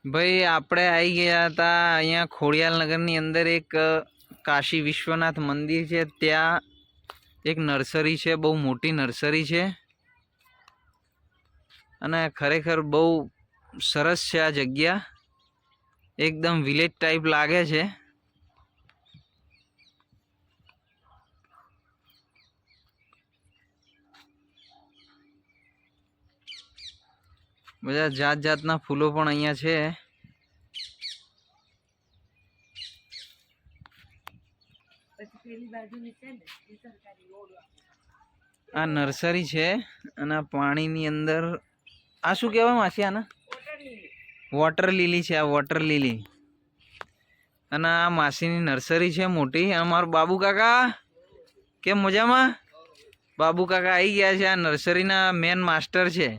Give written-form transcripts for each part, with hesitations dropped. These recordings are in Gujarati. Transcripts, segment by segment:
ભાઈ આપણે આવી ગયા હતા અહીંયા ખોડિયાલ નગરની અંદર એક કાશી વિશ્વનાથ મંદિર છે, ત્યાં એક નર્સરી છે, બહુ મોટી નર્સરી છે અને ખરેખર બહુ સરસ છે આ જગ્યા, એકદમ વિલેજ ટાઈપ લાગે છે। બધા જાત જાતના ફૂલો પણ અહીંયા છે। આ નર્સરી છે અને પાણીની અંદર આ શું કહેવાય માસી આને? વોટર લીલી છે, આ વોટર લીલી। અને આ માસીની નર્સરી છે મોટી। અમારું બાબુ કાકા કેમ મજામાં? બાબુ કાકા આવી ગયા છે, આ નર્સરીના મેન માસ્ટર છે।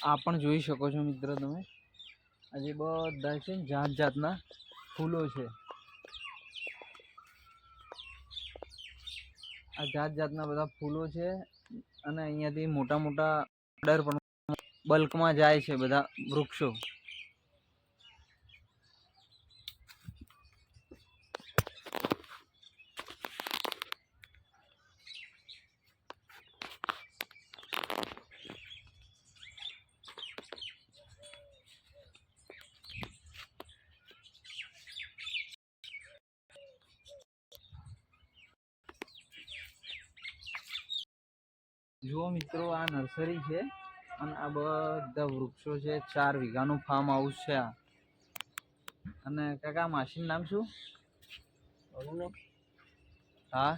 આ પણ જોઈ શકો છો મિત્રો તમે, આજે બધા છે જાત જાતના ફૂલો છે। આ જાત જાતના બધા ફૂલો છે અને અહીંયાથી મોટા મોટા ઓર્ડર પણ બલ્કમાં જાય છે બધા વૃક્ષો। જુઓ મિત્રો, આ નર્સરી છે અને આ બધા વૃક્ષો છે। 4 વીઘાનું ફાર્મ હાઉસ છે આ। અને કાકા માસીનું નામ શું? હા,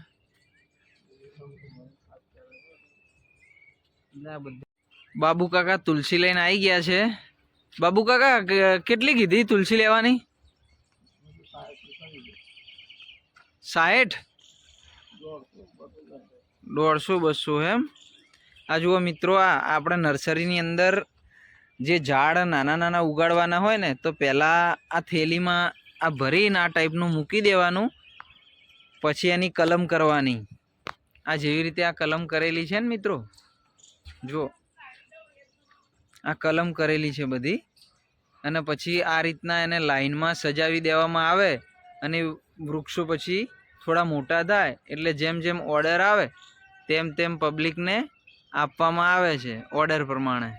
બાબુ કાકા તુલસી લઈને આવી ગયા છે। બાબુ કાકા કેટલી કીધી તુલસી લેવાની? 60? 150-200 એમ? આ જુઓ મિત્રો, આ આપણે નર્સરીની અંદર જે ઝાડ નાના નાના ઉગાડવાના હોય ને, તો પહેલાં આ થેલીમાં આ ભરીને આ ટાઈપનું મૂકી દેવાનું, પછી એની કલમ કરવાની। આ જેવી રીતે આ કલમ કરેલી છે ને મિત્રો, જુઓ આ કલમ કરેલી છે બધી। અને પછી આ રીતના એને લાઈનમાં સજાવી દેવામાં આવે અને વૃક્ષો પછી થોડા મોટા થાય એટલે જેમ જેમ ઓર્ડર આવે તેમ તેમ પબ્લિકને આપવામાં આવે છે ઓર્ડર પ્રમાણે।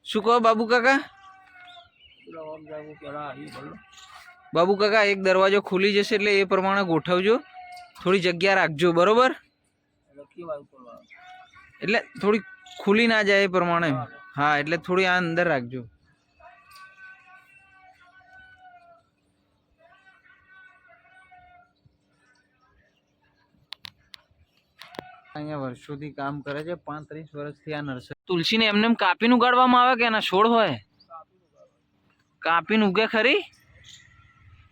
શું કહો બાબુ કાકા? બાબુ કાકા એક દરવાજો ખુલી જશે એટલે એ પ્રમાણે ગોઠવજો, થોડી જગ્યા રાખજો, બરોબર? એટલે થોડી ખુલી ના જાય એ પ્રમાણે। હા, એટલે થોડી આ અંદર રાખજો। અહીંયા વર્ષોથી કામ કરે છે, 35 વર્ષથી આ નર્સરી। તુલસીને એમને કાપીને ઉગાડવામાં આવે કે એના છોડ હોય? કાપીને ઉગે ખરી?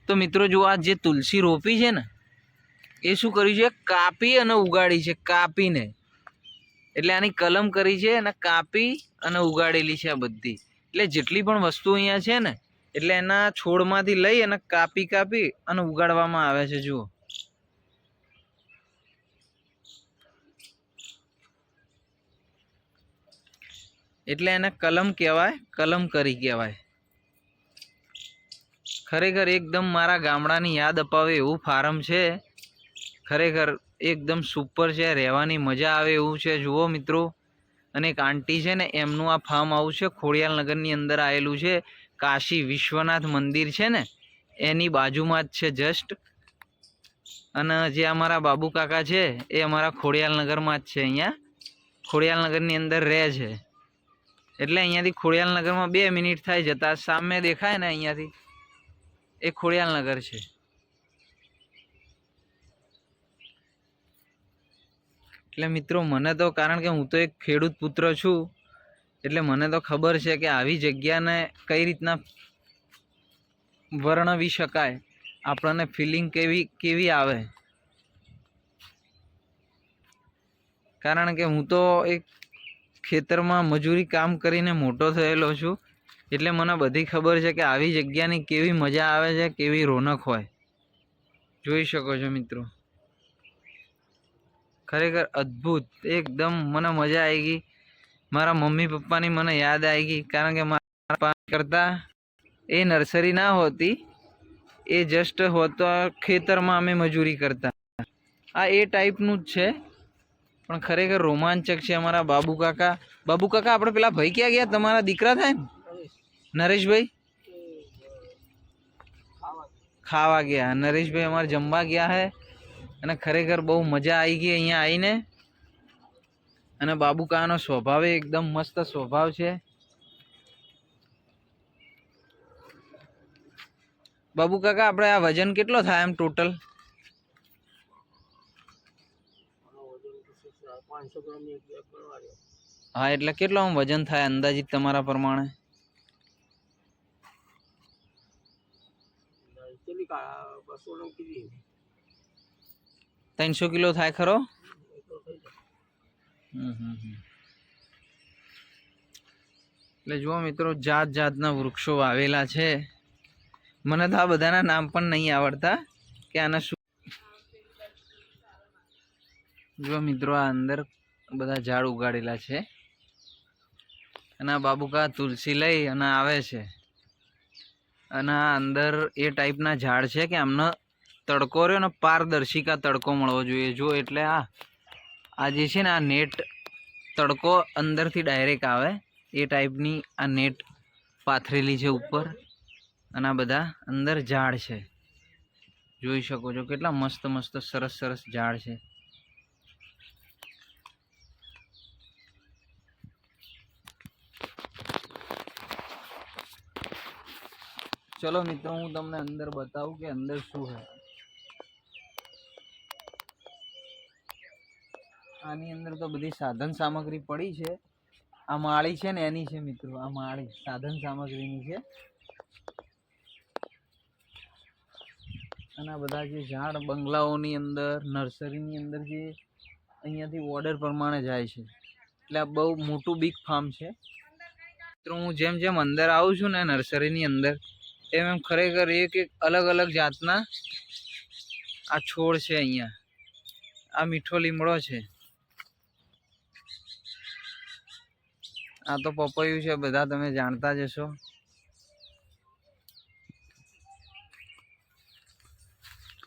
તો મિત્રો જો આ જે તુલસી રોપી છે ને, એ શું કર્યું છે? કાપી અને ઉગાડી છે, કાપીને। એટલે આની કલમ કરી છે અને કાપી અને ઉગાડેલી છે આ બધી। એટલે જેટલી પણ વસ્તુ અહીંયા છે ને, એટલે એના છોડમાંથી લઈ અને કાપી કાપી અને ઉગાડવામાં આવે છે। જુઓ, એટલે એને કલમ કહેવાય, કલમ કરી કહેવાય। ખરેખર એકદમ મારા ગામડાની યાદ અપાવે એવું ફાર્મ છે, ખરેખર એકદમ સુપર છે, રહેવાની મજા આવે એવું છે। જુઓ મિત્રો, અને એક આંટી છે ને, એમનું આ ફાર્મ હાઉસ છે, ખોડિયાલ નગરની અંદર આવેલું છે। કાશી વિશ્વનાથ મંદિર છે ને, એની બાજુમાં જ છે જસ્ટ। અને જે અમારા બાબુ કાકા છે એ અમારા ખોડિયાલ નગરમાં જ છે, અહીંયા ખોડિયાલ નગરની અંદર રહે છે। એટલે અહીંયાથી ખોડિયાલ નગરમાં 2 મિનિટ થાય જતા, સામે દેખાય ને અહીંયાથી, એ ખોડિયાલ નગર છે। એટલે મિત્રો મને તો, કારણ કે હું તો એક ખેડૂત પુત્ર છું, એટલે મને તો ખબર છે કે આવી જગ્યાને કઈ રીતના વર્ણવી શકાય, આપણને ફિલિંગ કેવી આવે। કારણ કે હું તો એક ખેતરમાં મજૂરી કામ કરીને મોટો થયેલો છું, એટલે મને બધી ખબર છે કે આવી જગ્યાની કેવી મજા આવે છે, કેવી રોનક હોય। જોઈ શકો છો મિત્રો, ખરેખર અદ્ભુત, એકદમ મને મજા આવી ગઈ. મારા મમ્મી પપ્પાની મને યાદ આવી ગઈ, કારણ કે મારા પપ્પા કરતા એ નર્સરી ના હોતી, એ જસ્ટ હોતો ખેતરમાં અમે મજૂરી કરતા. આ એ ટાઈપનું જ છે, પણ ખરેખર રોમાંચક છે. અમારા બાબુ કાકા આપણે પેલા ભાઈ ક્યાં ગયા? તમારા દીકરા થાય ને નરેશભાઈ? ખાવા ગયા. નરેશભાઈ અમારે જમવા ગયા હે, અને ખરેખર બહુ મજા આવી ગઈ અહીંયા આવીને. અને બાબુ કાકાનો સ્વભાવ એકદમ મસ્ત સ્વભાવ છે. બાબુ કાકા આપણે આ વજન કેટલો થાય એમ ટોટલ? 500 ગ્રામ એક બેગ કરવાનો. હા, એટલે કેટલો આમ વજન થાય અંદાજિત તમારા પ્રમાણે? 300 કિલો થાય ખરો? એટલે જુઓ મિત્રો, જાત જાતના વૃક્ષો વાવેલા છે. મને તો આ બધાના નામ પણ નહીં આવડતા કે આના શું. જુઓ મિત્રો, આ અંદર બધા ઝાડ ઉગાડેલા છે, અને આ બાબુકા તુલસી લઈ અને આવે છે. અને આ અંદર એ ટાઈપના ઝાડ છે કે આમને તડકો રહ્યો ને, પારદર્શિકા તડકો મળવો જોઈએ. જો એટલે આ જે છે ને, આ નેટ તડકો અંદરથી ડાયરેક્ટ આવે એ ટાઈપની આ નેટ પાથરેલી છે ઉપર. અને આ બધા અંદર ઝાડ છે, જોઈ શકો છો કેટલા મસ્ત મસ્ત સરસ સરસ ઝાડ છે. ચલો મિત્રો, હું તમને અંદર બતાવું કે અંદર શું છે. આની અંદર તો બધી સાધન સામગ્રી પડી છે. આ માળી છે ને એની છે મિત્રો, આ માળી સાધન સામગ્રીની છે. અને આ બધા જે ઝાડ બંગલાઓની અંદર, નર્સરીની અંદર જે અહીંયાથી ઓર્ડર પ્રમાણે જાય છે, એટલે આ બહુ મોટું બિગ ફાર્મ છે. તો હું જેમ જેમ અંદર આવું છું ને નર્સરીની અંદર, એમ ખરેખર એક અલગ અલગ જાતના આ છોડ છે. અહીંયા આ મીઠો લીમડો છે, આ તો પપૈયું છે, બધા તમે જાણતા જ હશો.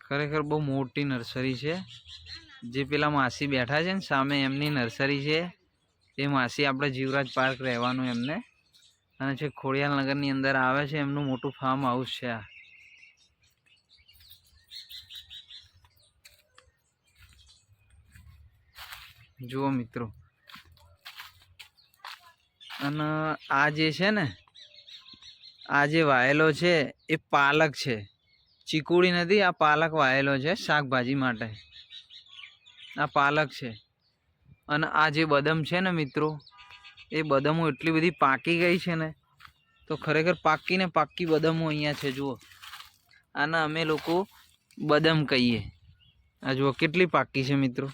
ખરેખર બહુ મોટી નર્સરી છે. જે પેલા માસી બેઠા છે ને સામે, એમની નર્સરી છે. એ માસી આપણે જીવરાજ પાર્ક રહેવાનું એમને, અને છે ખોડિયાર નગરની અંદર આવે છે. એમનું મોટું ફાર્મ હાઉસ છે આ. જુઓ મિત્રો, અને આ જે છે ને, આ જે વાયેલો છે એ પાલક છે, ચીકુડી નથી. આ પાલક વાયેલો છે શાકભાજી માટે. આ પાલક છે. અને આ જે બદામ છે ને મિત્રો, એ બદામો એટલી બધી પાકી ગઈ છે ને, તો ખરેખર પાકી બદામો અહીંયા છે. જુઓ, આના અમે લોકો બદામ કહીએ. આ જુઓ કેટલી પાકી છે મિત્રો.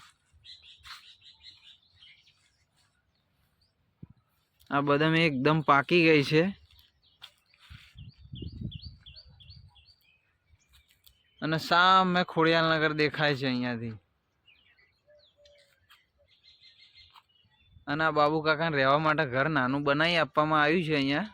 આ બદામ એકદમ પાકી ગઈ છે. અને સામે ખોડિયારનગર દેખાય છે અહીંયાથી. અને આ બાબુ કાકાને રહેવા માટે ઘર નાનું બનાવી આપવામાં આવ્યું છે અહીંયા.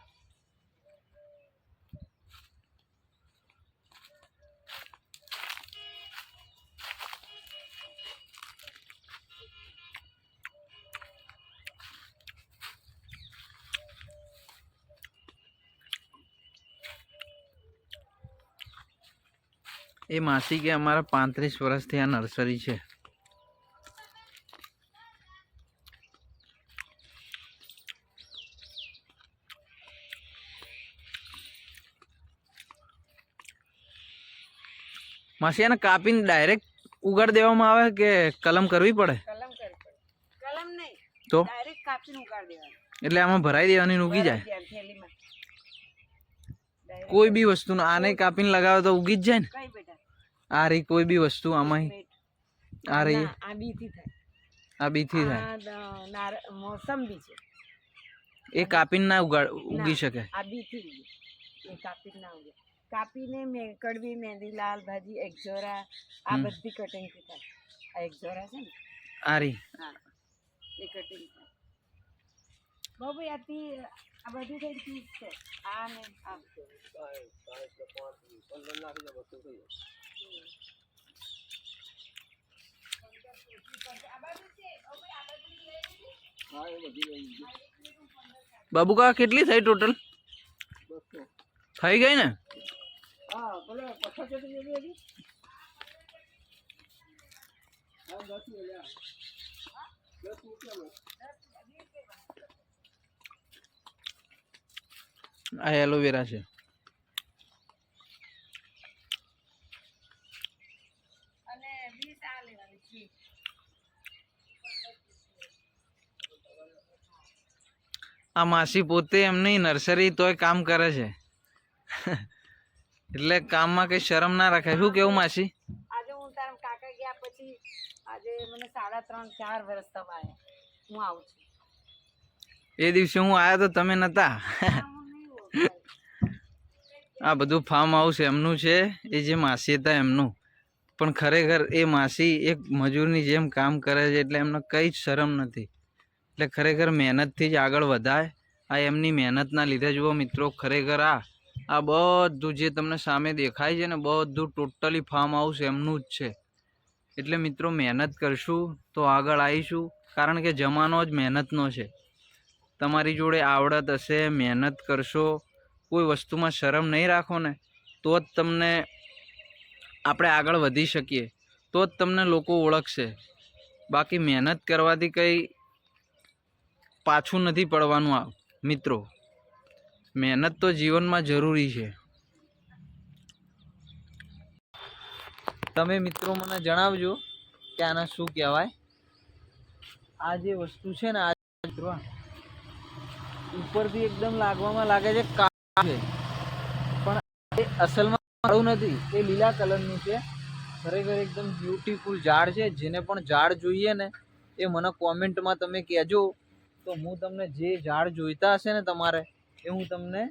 એ માસી કે અમારા 35 વર્ષથી આ નર્સરી છે. માસી એને કાપીને ડાયરેક્ટ ઉગાડ દેવામાં આવે કે કલમ કરવી પડે? કલમ નહીં તો ડાયરેક્ટ કાપીને ઉગાડ દેવાનું. એટલે આમાં ભરાઈ દેવાની ને ઉગી જાય? કોઈ બી વસ્તુ આને કાપીને લગાવે તો ઉગી જ જાય ને? કઈ બેટા, આ રહી કોઈ બી વસ્તુ આમાં, આ રહી આ બીથી થાય, આ બીથી થાય. મોસંબી છે, એ કાપીને ના ઉગી શકે? આ બીથી એ કાપીને ના ઉગે. કાપીને કડવી મહેંદી લાલ ભાજી એક્ઝોરા આ હમ. બધી કટિંગથી થાય. આ એક્ઝોરા છે ને આરી હા એ કટિંગ થાય. બાબુ આથી આ બધી થઈ પીસ છે આ ને આ બાબુ કા કેટલી થઈ ટોટલ થઈ ગઈ ને હા બોલો 50 જેવી હતી. આ એલોવેરા છે અને 20 આ લેવાની છે. આ માસી પોતે એમની નર્સરી તોય કામ કરે છે એટલે કામમાં કઈ શરમ ના રાખે. શું કેવું માસી? આજે હું તારા કાકા ગયા પછી આજે મને 3.5-4 વર્ષ થવાયા હું આવું છું. એ દિવસે હું આવ્યો તો તમે નતા. હું નહીં ઓળખાય. આ બધું ફાર્મ હાઉસ એમનું છે, એ જે માસી હતા એમનું. પણ ખરેખર એ માસી એક મજૂરની જેમ કામ કરે છે, એટલે એમને કંઈ જ શરમ નથી. એટલે ખરેખર મહેનતથી જ આગળ વધાય. આ એમની મહેનતના લીધે જુઓ મિત્રો, ખરેખર આ બધું જે તમને સામે દેખાય છે ને, બધું ટોટલી ફાર્મ હાઉસ એમનું જ છે. એટલે મિત્રો મહેનત કરશું તો આગળ આવીશું, કારણ કે જમાનો જ મહેનતનો છે. તમારી જોડે આવડત હશે, મહેનત કરશો, કોઈ વસ્તુમાં શરમ નહીં રાખો ને, તો જ તમને આપણે આગળ વધી શકીએ, તો જ તમને લોકો ઓળખશે. બાકી મહેનત કરવાથી કંઈ પાછું નથી પડવાનું. આ મિત્રો મહેનત તો જીવનમાં જરૂરી છે. તમે મિત્રો મને જણાવજો કે આને શું કહેવાય. આ જે વસ્તુ છે ને, આ મિત્રો ઉપરથી એકદમ લાગવામાં લાગે છે કાળું છે, પણ એ અસલમાં કાળું નથી, એ લીલા કલરનું છે. ખરેખર એકદમ બ્યુટીફુલ ઝાડ છે. જેને પણ ઝાડ જોઈએ ને એ મને કોમેન્ટમાં તમે કહેજો, તો હું તમને જે ઝાડ જોઈતા હશે ને તમારે, એ હું તમને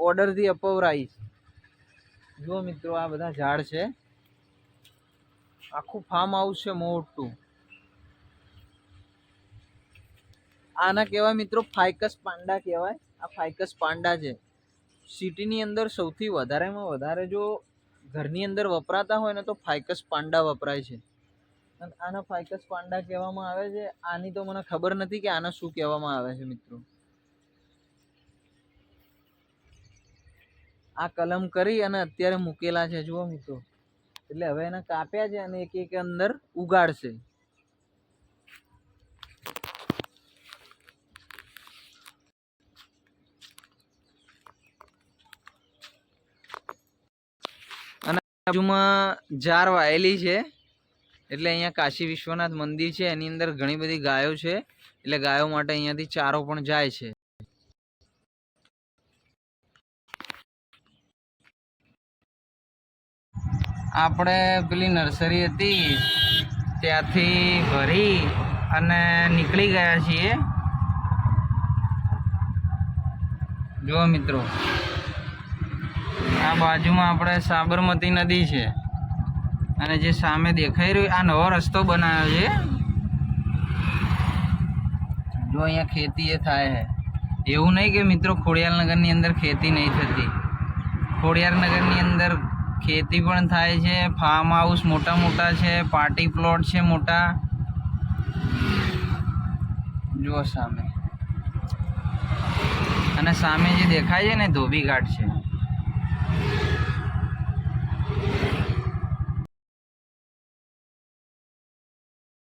ઓર્ડરથી અપાવરાઈશ. જુઓ મિત્રો, આ બધા ઝાડ છે, આખું ફાર્મ હાઉસ છે મોટું. આના કહેવાય મિત્રો ફાઇકસ પાંડા કહેવાય. આ ફાઇકસ પાંડા છે. સિટીની અંદર સૌથી વધારેમાં વધારે જો ઘરની અંદર વપરાતા હોય ને તો ફાઇકસ પાંડા વપરાય છે. અને આના ફાઇકસ પાંડા કહેવામાં આવે છે. આની તો મને ખબર નથી કે આને શું કહેવામાં આવે છે મિત્રો. આ કલમ કરી અને અત્યારે મૂકેલા છે જુઓ મિત્રો. એટલે હવે એને કાપ્યા છે અને એક એક અંદર ઉગાડશે. અને બાજુમાં જાર વાયેલી છે, એટલે અહીંયા કાશી વિશ્વનાથ મંદિર છે, એની અંદર ઘણી બધી ગાયો છે. એટલે ગાયો માટે અહીંયાથી ચારો પણ જાય છે. આપણે પેલી નર્સરી હતી ત્યાંથી ભરી અને નીકળી ગયા છીએ. જુઓ મિત્રો, આ બાજુમાં આપણે સાબરમતી નદી છે, અને જે સામે દેખાઈ રહ્યું આ નવો રસ્તો બનાવ્યો છે. જો અહીંયા ખેતી એ થાય છે. એવું નહીં કે મિત્રો ખોડિયારનગરની અંદર ખેતી નહીં થતી. ખોડિયારનગરની અંદર ખેતી પણ થાય છે. ફાર્મ હાઉસ મોટા મોટા છે, પાર્ટી પ્લોટ છે મોટા. જુઓ સામે, અને સામે જે દેખાય છે ને ધોબી ઘાટ છે.